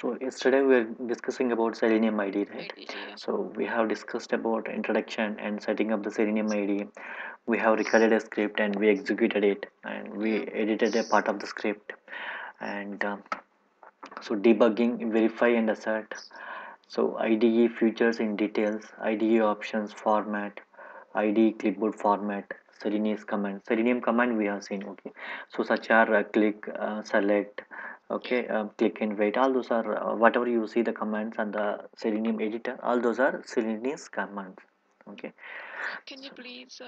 So yesterday we were discussing about Selenium IDE, right? Yeah. So we have discussed about introduction and setting up the Selenium IDE. We have recorded a script and we executed it, and we Yeah. edited a part of the script. And so debugging, verify and assert. So IDE features in details, IDE options, format, IDE clipboard format, Selenium command we have seen. Okay, so such are click, select, Yeah. okay, click and wait. All those are whatever you see the commands and the Selenium editor. All those are Selenium commands. Okay. Can you please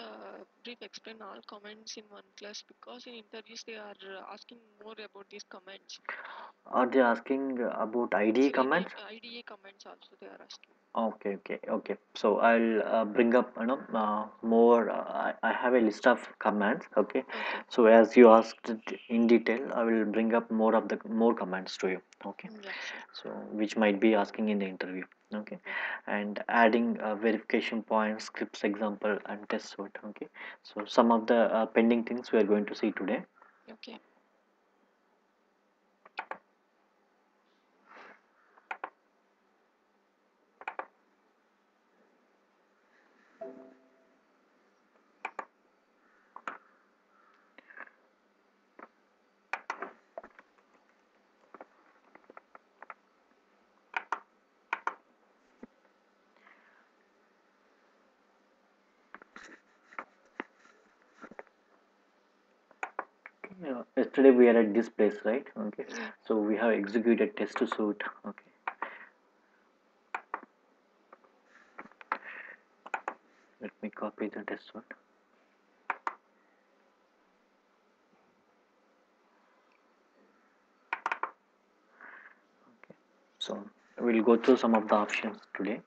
brief explain all comments in one class, because in interviews they are asking more about these comments. Are they asking about IDE Selenium commands? IDA comments also they are asking. Okay. So I'll bring up more. I have a list of commands. Okay. Okay. So as you asked it in detail, I will bring up more commands to you. Okay. Yeah, sure. So which might be asking in the interview. Okay. Yeah. And adding verification points, scripts example and test suite. Okay. So some of the pending things we are going to see today. Okay. Yesterday we are at this place, right? Okay. Yeah. So we have executed test suite. Okay. Let me copy the test suite. So we'll go through some of the options today.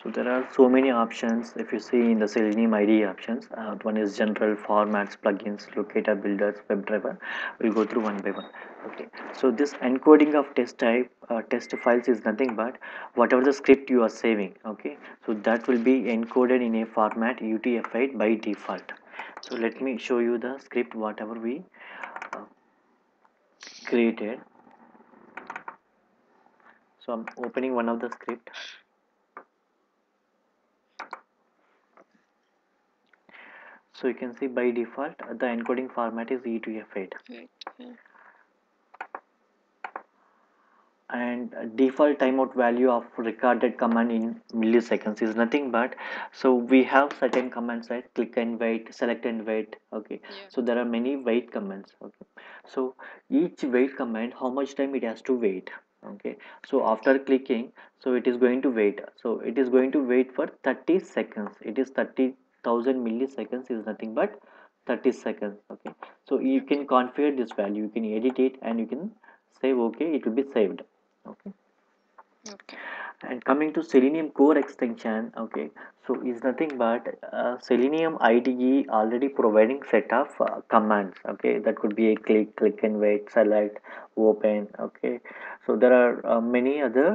So there are so many options. If you see in the Selenium IDE options, one is general, formats, plugins, locator, builders, WebDriver. We'll go through one by one. Okay. So this encoding of test type, test files is nothing but whatever the script you are saving. Okay. So that will be encoded in a format UTF-8 by default. So let Okay. me show you the script whatever we uh, created. So I'm opening one of the script. So you can see by default the encoding format is E2F8, Wait. Yeah. and default timeout value of recorded command in milliseconds is nothing but, so we have certain commands like click and wait, select and wait. Okay, Yeah. so there are many wait commands. Okay, so each wait command, how much time it has to wait. Okay, so after Okay. clicking, so it is going to wait, so it is going to wait for 30 seconds. It is 30,000 milliseconds is nothing but 30 seconds. Okay, so you Okay. can configure this value, you can edit it and you can save. Okay, it will be saved. Okay, Okay. and coming to Selenium core extension. Okay, so is nothing but Selenium IDE already providing set of commands. Okay, that could be a click and wait, select, open. Okay, so there are many other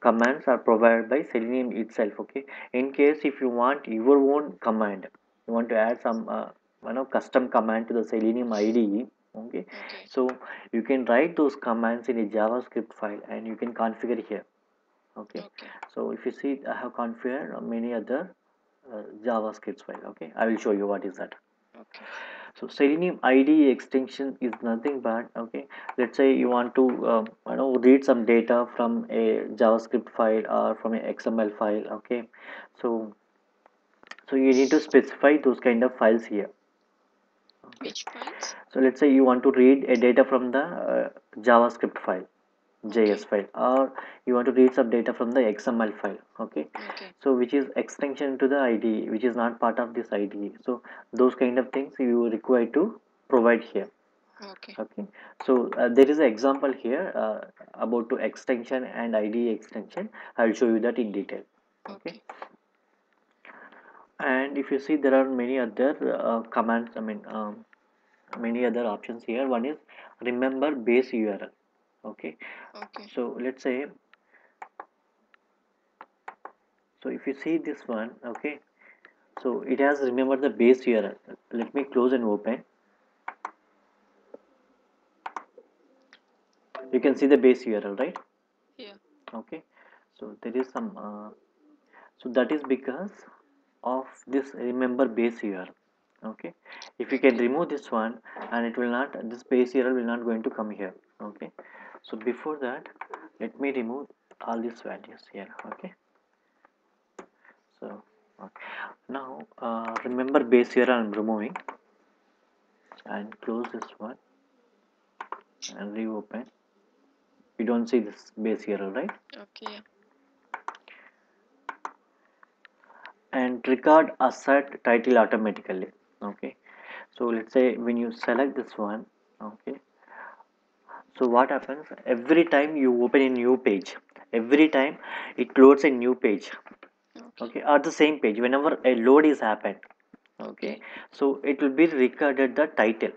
commands are provided by Selenium itself. Okay, in case if you want your own command, you want to add some custom command to the Selenium IDE. Okay, Okay. so you can write those commands in a JavaScript file and you can configure here. Okay, Okay. so if you see, I have configured many other JavaScript file. Okay, I will show you what is that. Okay. So Selenium IDE extension is nothing but, okay, let's say you want to read some data from a JavaScript file or from a XML file. Okay, so you need to specify those kind of files here. Okay, Which files? so let's say you want to read a data from the JavaScript file, JS Okay. file, or you want to read some data from the XML file. Okay, Okay. so which is extension to the IDE, which is not part of this IDE. So those kind of things you require to provide here. Okay. Okay, so there is an example here about to extension and IDE extension. I will show you that in detail. Okay, Okay. and if you see, there are many other commands. Many other options here. One is remember base URL. Okay, Okay. so let's say, so if you see this one. Okay, so it has remembered the base URL. Let me close and open. You can see the base URL, right? Yeah. Okay, so there is some so that is because of this remember base URL. Okay, if you can Okay. remove this one, and it will not, this base URL will not going to come here. Okay, so before that, let me remove all these values here. Okay, so okay. Now remember base URL I'm removing, and close this one and reopen. You don't see this base URL, right? Okay. Yeah. And record assert title automatically. Okay, so let's say when you select this one, okay, so what happens every time you open a new page, every time it loads a new page, Okay. okay, or the same page whenever a load is happened, okay, Okay. so it will be recorded the title,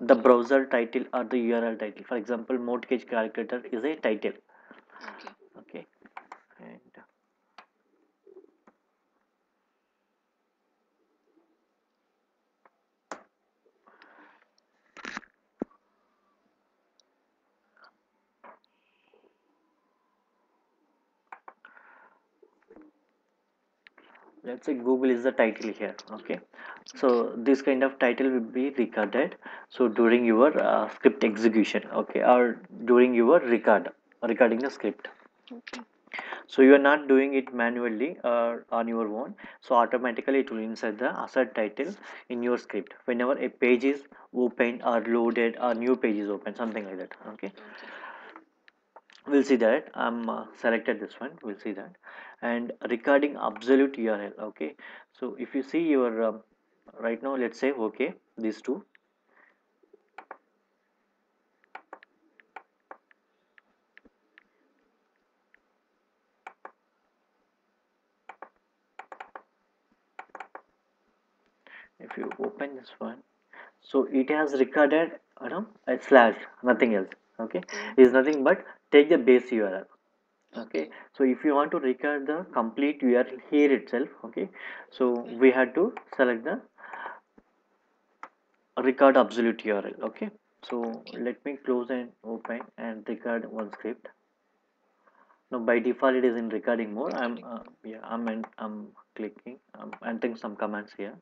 the Okay. browser title or the URL title. For example, mortgage calculator is a title. Okay. Okay, and let's say Google is the title here. Okay, so Okay. this kind of title will be recorded, so during your script execution, okay, or during your recording the script. Okay. So you are not doing it manually on your own, so automatically it will insert the assert title in your script whenever a page is opened or loaded or new page is open, something like that. Okay, Okay. we'll see that. I'm selected this one, we'll see that. And recording absolute URL. Okay, so if you see your right now, let's say okay, these two, if you open this one, so it has recorded, a slash, nothing else. Okay, is Okay. nothing but take the base URL. Okay, Okay. so if you want to record the complete URL here itself, okay, so Okay. we had to select the record absolute URL. Okay, so Okay. let me close and open and record one script. Now by default it is in recording mode. I'm Recording. yeah, I'm clicking, I'm entering some commands here.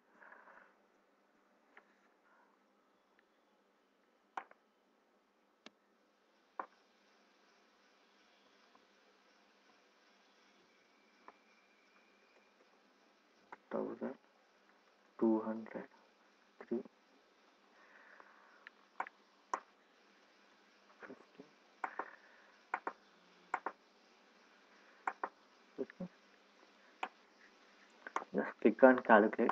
1200 just click on calculate.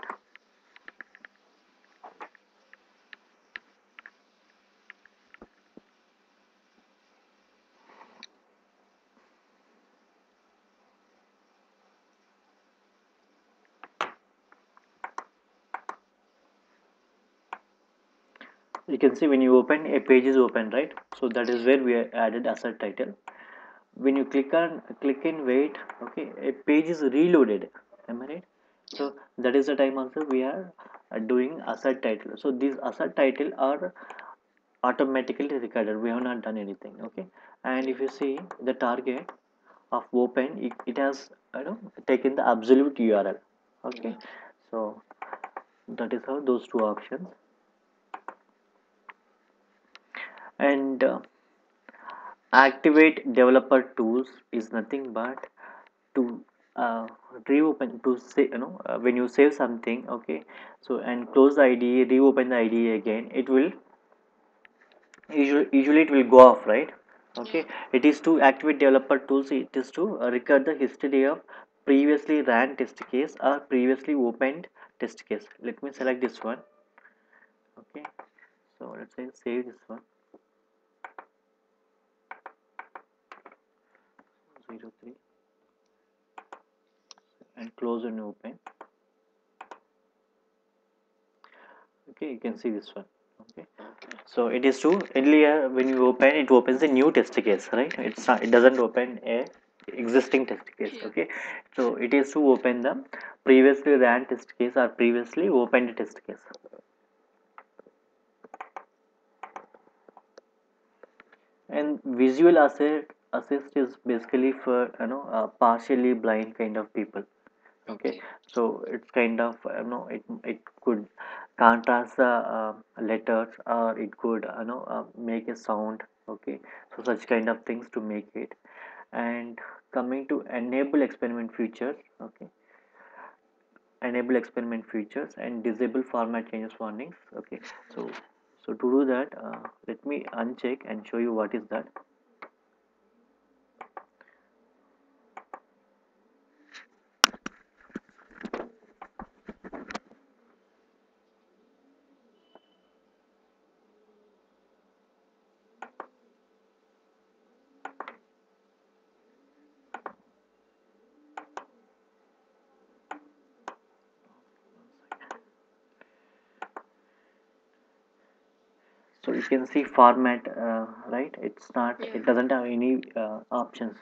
You can see when you open, a page is open, right? So that is Yeah. where we added assert title. When you click in wait, okay, a page is reloaded, am I right? Yeah. So that is the time also we are doing assert title. So these assert title are automatically recorded, we have not done anything. Okay, and Yeah. if you see the target of open, it has, taken the absolute URL. Okay, Yeah. so that is how those two options. And activate developer tools is nothing but to uh, reopen, to say, when you save something, okay, so and close the IDE, reopen the IDE again, it will usually it will go off, right? Okay, Yeah. it is to activate developer tools, it is to record the history of previously ran test case or previously opened test case. Let me select this one. Okay, so let's say save this one, 03, and close and open. Okay, you can see this one. Okay, Okay. so it is to, earlier when you open, it opens a new test case, right? It's not, it doesn't open a existing test case. Yeah. Okay, so it is to open the previously ran test case or previously opened test case. And visual assist is basically for partially blind kind of people. Okay, Okay. so it's kind of it could contrast the letters, or it could make a sound. Okay, so such Okay. kind of things to make it. And coming to enable experiment features. Okay, enable experiment features and disable format changes warnings. Okay, so to do that, let me uncheck and show you what is that. So you can see format, right? It's not, Yeah. it doesn't have any options.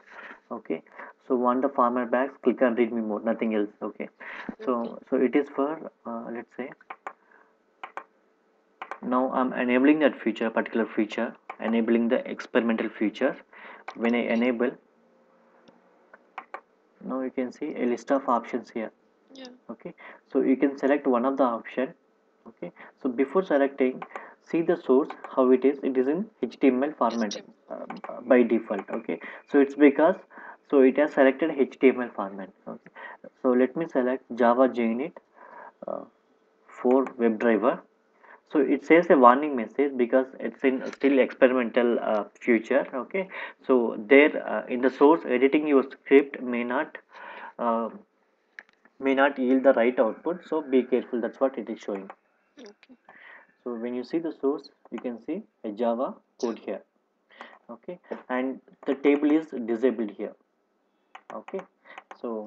Okay, so want the format bags, click on read me more, nothing else. Okay, Okay. so it is for let's say now I'm enabling that feature, particular feature, enabling the experimental feature. When I Okay. enable, now you can see a list of options here. Yeah. Okay, so you can select one of the option. Okay, so before selecting, see the source how it is in HTML Yes, format Tim. by default. Okay, so it's because, so it has selected HTML format. Okay, so let me select Java JUnit uh, for WebDriver. So it says a warning message because it's in still experimental future. Okay, so there in the source, editing your script uh, may not yield the right output, so be careful. That's what it is showing. Okay. So when you see the source, you can see a Java code Java. here. Okay, and the table is disabled here. Okay, so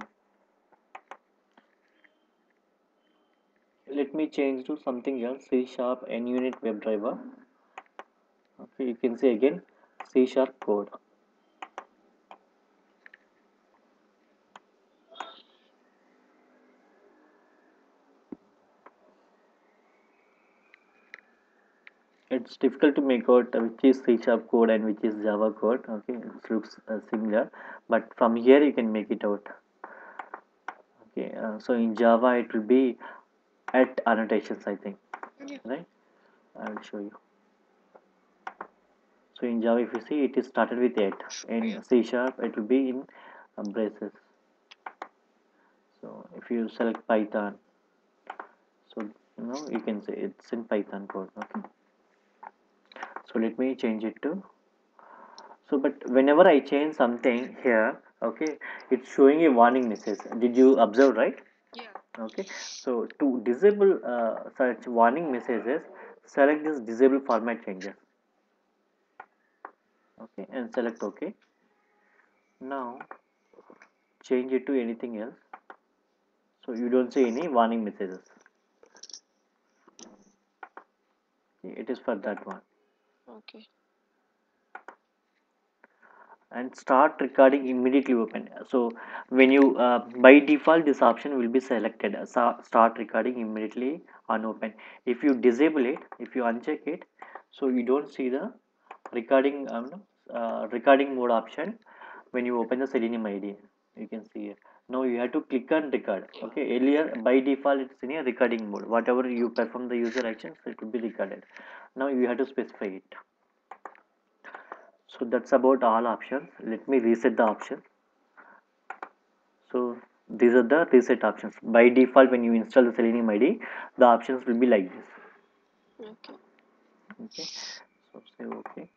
let me change to something else. C sharp NUnit WebDriver. Okay, you can see again C sharp code. It's difficult to make out which is C sharp code and which is Java code. Okay, it looks similar, but from here you can make it out. Okay, so in Java it will be at annotations, I think, Yeah. right? I will show you. So in Java, if you see, it is started with 8. Yeah. In C sharp, it will be in braces. So if you select Python, so you can say it's in Python code. Okay. So let me change it to. So, but whenever I change something here, okay, it's showing a warning message. Did you observe, right? Yeah. Okay. So to disable such warning messages, select this disable format changes. Okay, and select OK. Now change it to anything else. So you don't see any warning messages. It is for that one. Okay. And start recording immediately open. So when you by default this option will be selected, start recording immediately on open. If you disable it, if you uncheck it, so you don't see the recording recording mode option when you open the Selenium IDE. You can see it. Now you have to click on record. Yeah. Okay, earlier by default it's in a recording mode. Whatever you Okay. perform the user actions, it will be recorded. Now you have to specify it. So that's about all options. Let me reset the option. So these are the reset options. By default, when you install the Selenium IDE, the options will be like this. Okay. Okay. So say okay.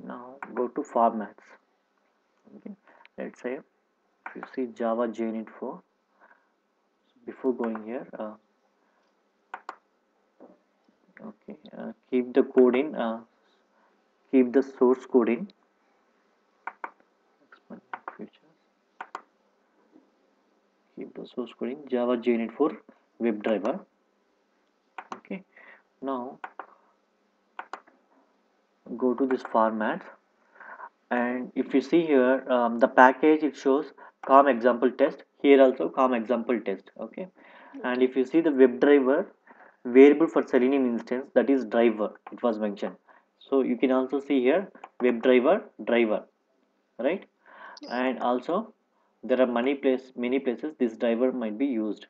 Now go to formats. Okay. Let's say if you see Java JUnit 4, before going here, okay, keep the code in, keep the source code in. Features. Keep the source code in Java JUnit 4 WebDriver. Okay. Now go to this format, and if you see here the package, it shows com example test. Here also com example test. Okay, and Okay. if you see the WebDriver variable for Selenium instance, that is driver, it was mentioned. So you can also see here WebDriver driver, right? Yeah. And also there are many places this driver might be used.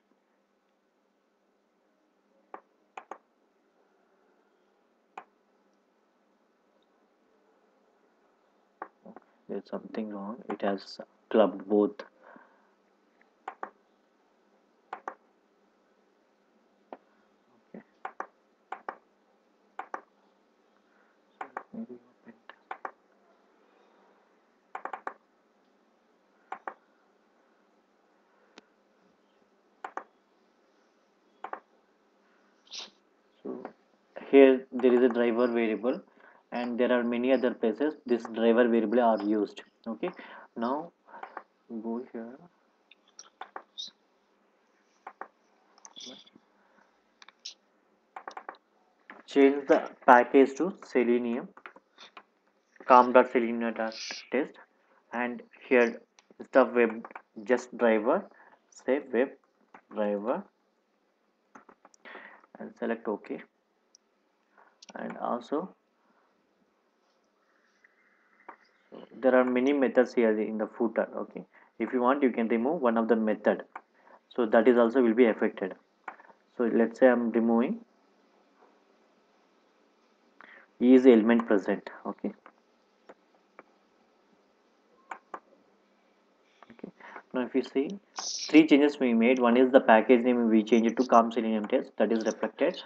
There's something wrong, it has clubbed both. Okay, maybe open. So here there is a driver variable, and there are many other places this driver variable are used. Okay, now go here, change the package to Selenium com.selenium.test, and here instead of web just driver, say web driver, and select OK. And also, so there are many methods here in the footer. Okay, if you want you can remove one of the method, so that is also will be affected. So let's say I'm removing is element present. Okay, okay, now if you see three changes we made, one is the package name we change it to com selenium test, that is reflected,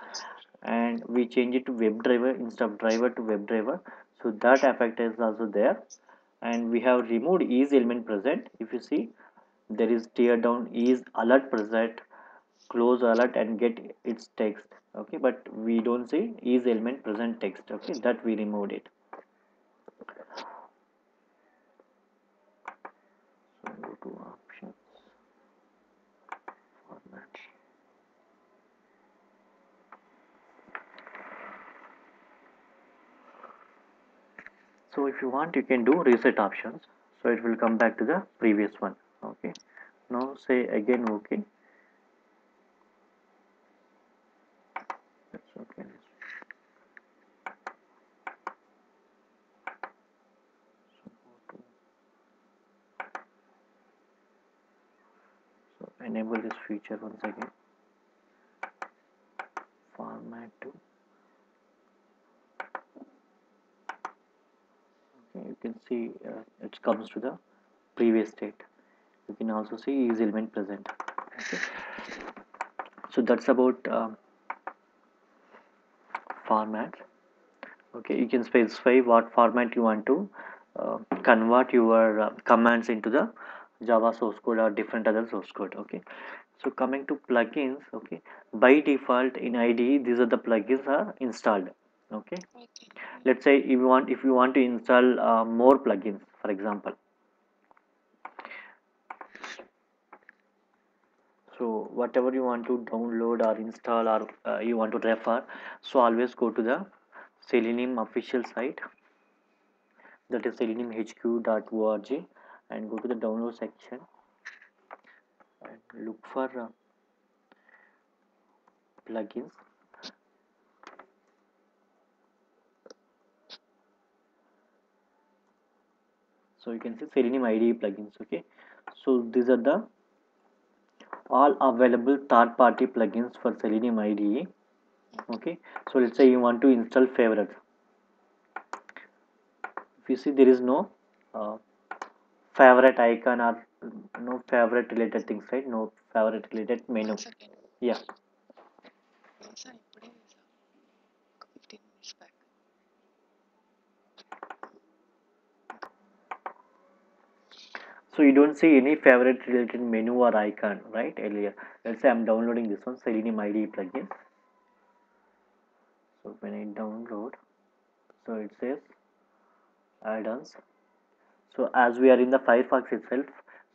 and we change it to WebDriver instead of driver to WebDriver, so that effect is also there. And we have removed is element present. If you see there is tear down is alert present, close alert and get its text. Okay, but we don't see is element present text. Okay, that we removed it. So go to options, format. So if you want you can do reset options, so it will come back to the previous one. Okay, now say again OK. That's okay. So go to, so enable this feature once again, format to. Okay, you can see it comes to the previous state. You can also see is element present. Okay, so that's about format. Okay, you can specify what format you want to convert your commands into the Java source code or different other source code. Okay, so coming to plugins. Okay, by default in IDE these are the plugins are installed. Okay, Okay. let's say if you want to install more plugins, for example. So whatever you want to download or install or you want to refer, so always go to the Selenium official site, that is seleniumhq.org, and go to the download section and look for plugins. So you can see Selenium Ide plugins. Okay, so these are the all available third-party plugins for Selenium IDE. Okay. Okay, so let's say you want to install favorites. If you see there is no uh, favorite icon or no favorite related things, right? No favorite related menu. One second. Yeah, Yes, I put in 15 minutes back. so you don't see any favorite related menu or icon, right? Earlier, let's say I'm downloading this one, Selenium IDE plugin. So when I download, so it says add-ons. So as we are in the Firefox itself,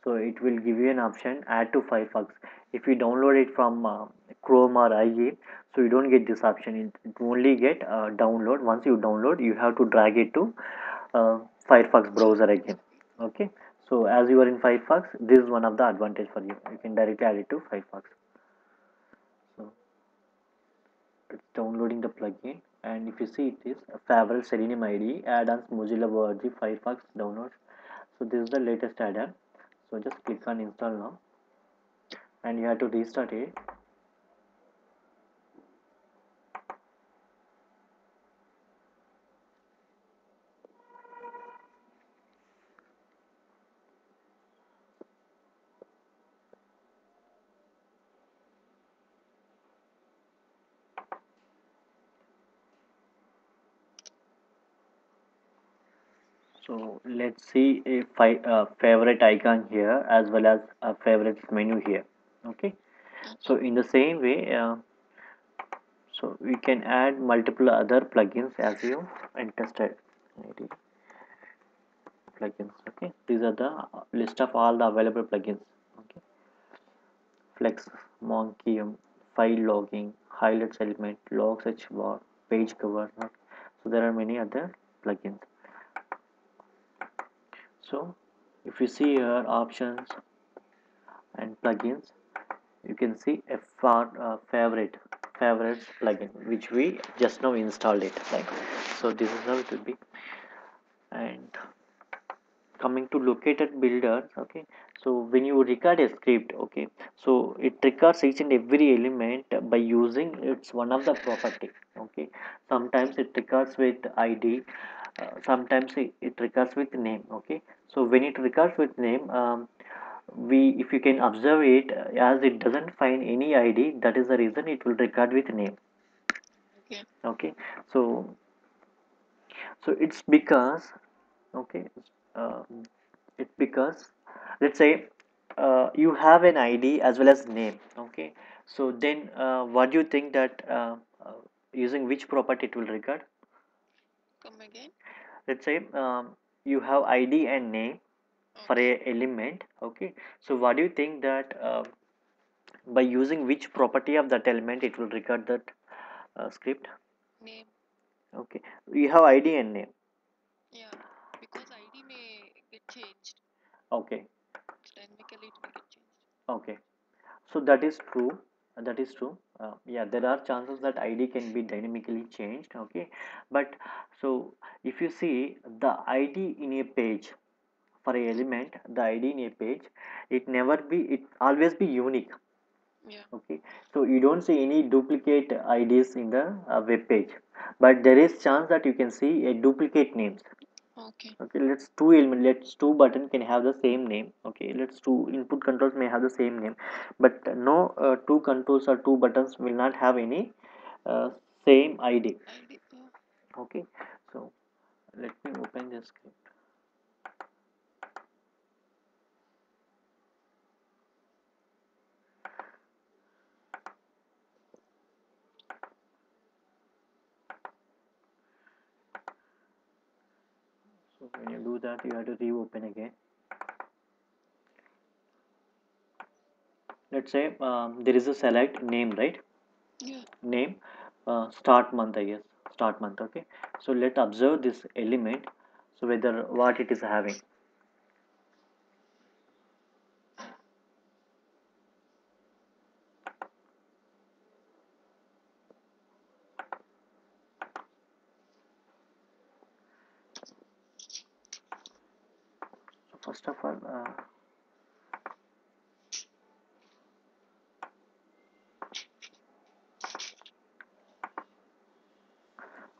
so it will give you an option add to Firefox. If you download it from Chrome or IE, so you don't get this option. It only get download. Once you download, you have to drag it to uh, Firefox browser again. Okay, So as you are in Firefox, this is one of the advantage for you. You can directly add it to Firefox. So it's downloading the plugin, and if you see, it is a favorite Selenium IDE add-ons Mozilla Verge Firefox downloads. So this is the latest add-on. So just click on install now, and you have to restart it. So let's see a favorite icon here as well as a favorites menu here. Okay. So Okay. in the same way, so we can add multiple other plugins as you and tested ID plugins. Okay. These are the list of all the available plugins. Okay. Flex, Monkey, file logging, highlights element, log search bar, page cover. So there are many other plugins. So if you see here options and plugins, you can see a favorites plugin which we just now installed it, right? So this is how it will be. And coming to located builders, okay, so when you record a script, okay, so it records each and every element by using its one of the property. Okay, sometimes it records with id, sometimes it records with name. Okay, so when it records with name, we if you can observe it, as it doesn't find any id, that is the reason it will record with name. Okay. Okay, so it's because, okay, uh, it's because, let's say, you have an id as well as name. Okay, so then what do you think that using which property it will record? Come again. Let's say, you have id and name for Okay. a element. Okay, so what do you think that by using which property of that element it will record that script? Name. Okay, you have id and name. Yeah. Because ID may get changed. Okay, Dynamically it will get changed. okay, so that is true. That is true. Yeah, there are chances that id can be dynamically changed. Okay, but so if you see the id in a page for a Okay. element, the id in a page, it always be unique. Yeah. Okay, so you don't see any duplicate ids in the web page, but there is chance that you can see a duplicate names. Okay. Okay, let's two button can have the same name. Okay, let's two input controls may have the same name, but no, two controls or two buttons will not have any uh, same id. ID. Yeah. Okay, so let me open this script. So when you do that, you have to reopen again. Let's say, there is a select name, right? Yeah. Name, start month, I guess. Start month. Okay, so let observe this element, so whether what it is having. So first of all,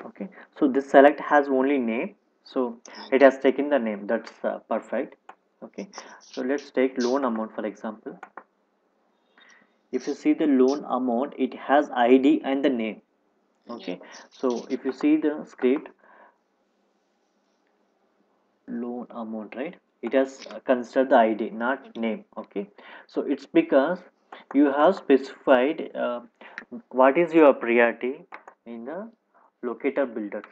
okay, so this select has only name, so it Okay. has taken the name. That's perfect. Okay, so let's take loan amount for example. If you see the loan amount, it has id and the name. Yeah. Okay, so if you see the script, loan amount, right, it has considered the id, not Okay. name. Okay, so it's because you have specified what is your priority in the locator builders.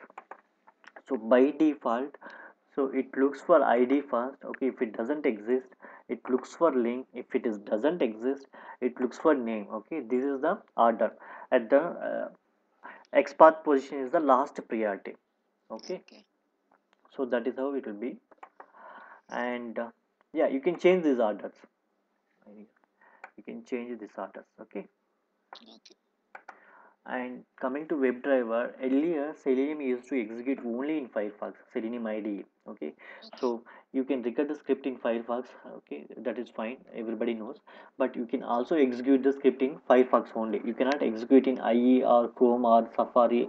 So by default, so it looks for id first. Okay, if it doesn't exist, it looks for link. If it is doesn't exist, it looks for name. Okay, this is the order. At the xpath position is the last priority. Okay, Okay. so that is how it will be. And Yeah, you can change these orders. You can change these orders. Okay. Okay. And coming to WebDriver, earlier Selenium used to execute only in Firefox, Selenium IDE. Okay, Okay. so you can record the script in Firefox. Okay, that is fine. Everybody knows. But you can also execute the script in Firefox only. You cannot execute in IE or Chrome or Safari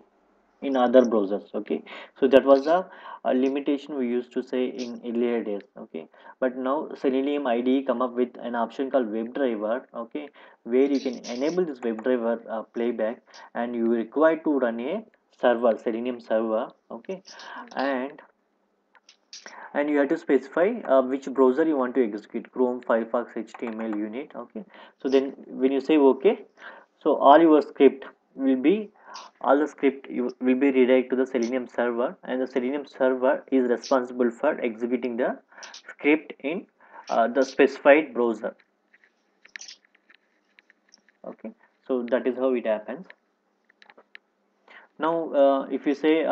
in other browsers. Okay, so that was Okay. a limitation we used to say in earlier days. Okay, but now Selenium IDE come up with an option called WebDriver. Okay, where you Okay. can enable this WebDriver playback, and you require to run a server, Selenium server. Okay, Okay. and you have to specify which browser you want to execute, Chrome, Firefox, HTML unit. Okay, so then when you say okay, so all the script you will be redirected to the Selenium server, and the Selenium server is responsible for executing the script in the specified browser. Okay, so that is how it happens. Now, if you say,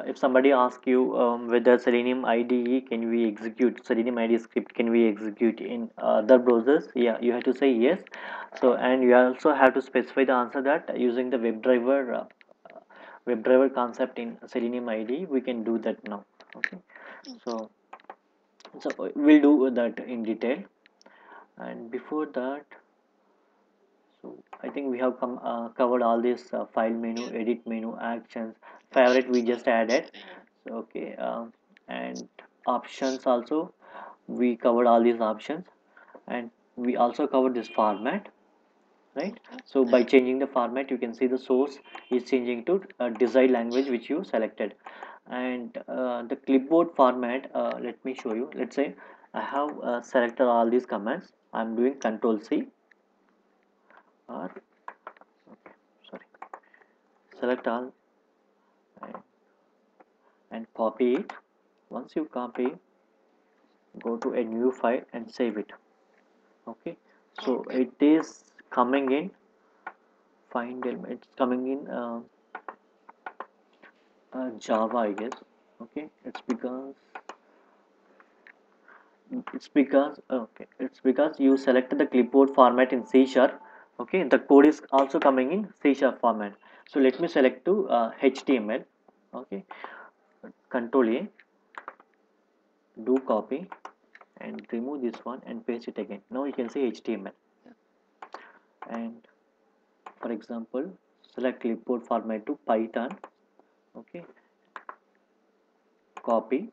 if somebody asks you whether Selenium IDE can we execute, Selenium IDE script can we execute in other browsers, yeah, you have to say yes. So, and you also have to specify the answer that using the WebDriver concept in Selenium IDE, we can do that now. Okay, Okay. so we'll do that in detail. And before that, so I think we have covered all this file menu, Yeah. edit menu, actions, favorite we Actions. just added. Yeah. So, okay, and options also we covered all these options, and we also covered this format, right? Okay. So by Yeah. changing the format, you can see the source is changing to desired language which you selected, and the clipboard format. Let me show you. Let's say I have selected all these commands. I'm doing Control C, or okay, sorry, select all, and, copy it. Once you copy, go to a new file and save it. Okay, so Okay. it is coming in find element, it's coming in Java, I guess. Okay, it's because you selected the clipboard format in C sharp. Okay, the code is also coming in C sharp format. So let me Okay. select to HTML. Okay, Control A, do copy, and remove this one and paste it again. Now you can see HTML. Yeah. And for example, select clipboard format to Python. Okay, copy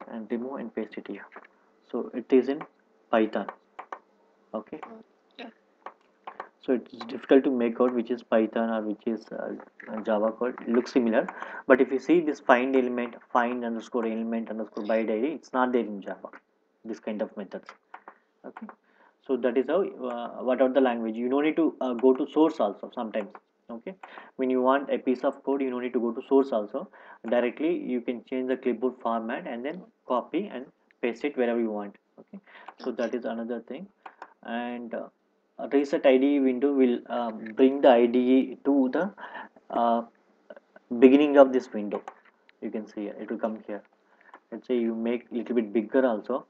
and remove and paste it here. So it is in Python. Okay, Oh, yeah. so it's difficult to make out which is Python or which is Java code. It looks similar, but if you see this find underscore element underscore Yeah. byte id, it's not there in Java, this kind of methods. Okay, so that is how what are the language, you don't need to go to source also sometimes. Okay, when you want a piece of code, you don't need to go to source also. Directly you can change the clipboard format and then copy and paste it wherever you want. Okay, so Okay. that is another thing. And a reset IDE window will bring the IDE to the uh, beginning of this window. You can see it will come here. Let's say you make little bit bigger also,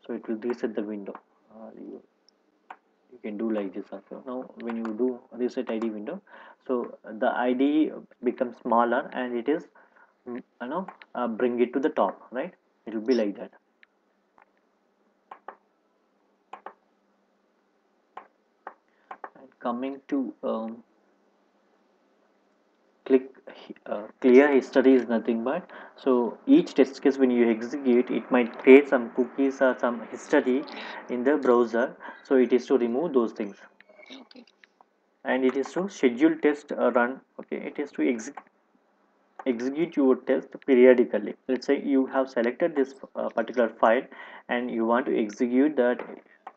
so it will reset the window. You can do like this also. Now when you do reset ID window, so the ID becomes smaller, and it is bring it to the top, right? It will be Yeah. like that. And coming to click clear history is nothing but, so each test case when you execute, it might create some cookies or some history Yeah. in the browser, so it is to remove those things. Okay. And it is to schedule test run. Okay, it is to execute your test periodically. Let's say you have selected this particular file, and you want to execute that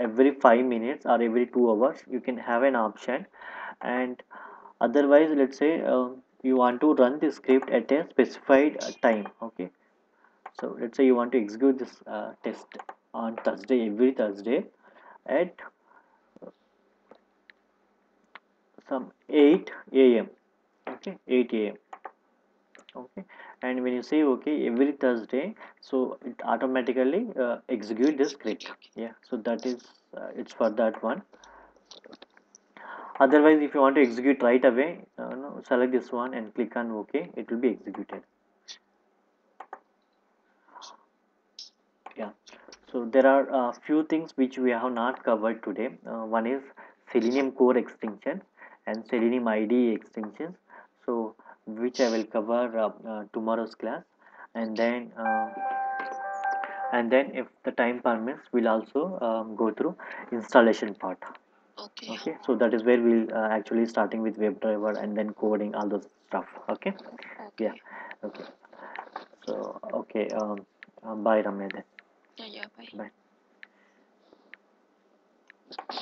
every 5 minutes or every 2 hours, you can have an option. And otherwise, let's say you want to run the script at a specified time. Okay, so let's say you want to execute this test on Thursday, every Thursday at some 8 a.m. Okay, 8 a.m. Okay, and when you say okay every Thursday, so it automatically execute the Execute. script. Okay. Yeah, so that is it's for that one. Otherwise, if you want to execute right away, no, select this one and click on OK. It will be executed. Yeah. So there are a few things which we have not covered today. One is Selenium core extension and Selenium IDE extensions. So which I will cover tomorrow's class, and Okay. then if the time permits, we'll also go through installation part. Okay. Okay, so that is where we'll actually starting with WebDriver and then coding all those stuff. Okay, yeah, Okay. okay. So okay, bye Ramya then. Yeah. Yeah. Bye. Bye.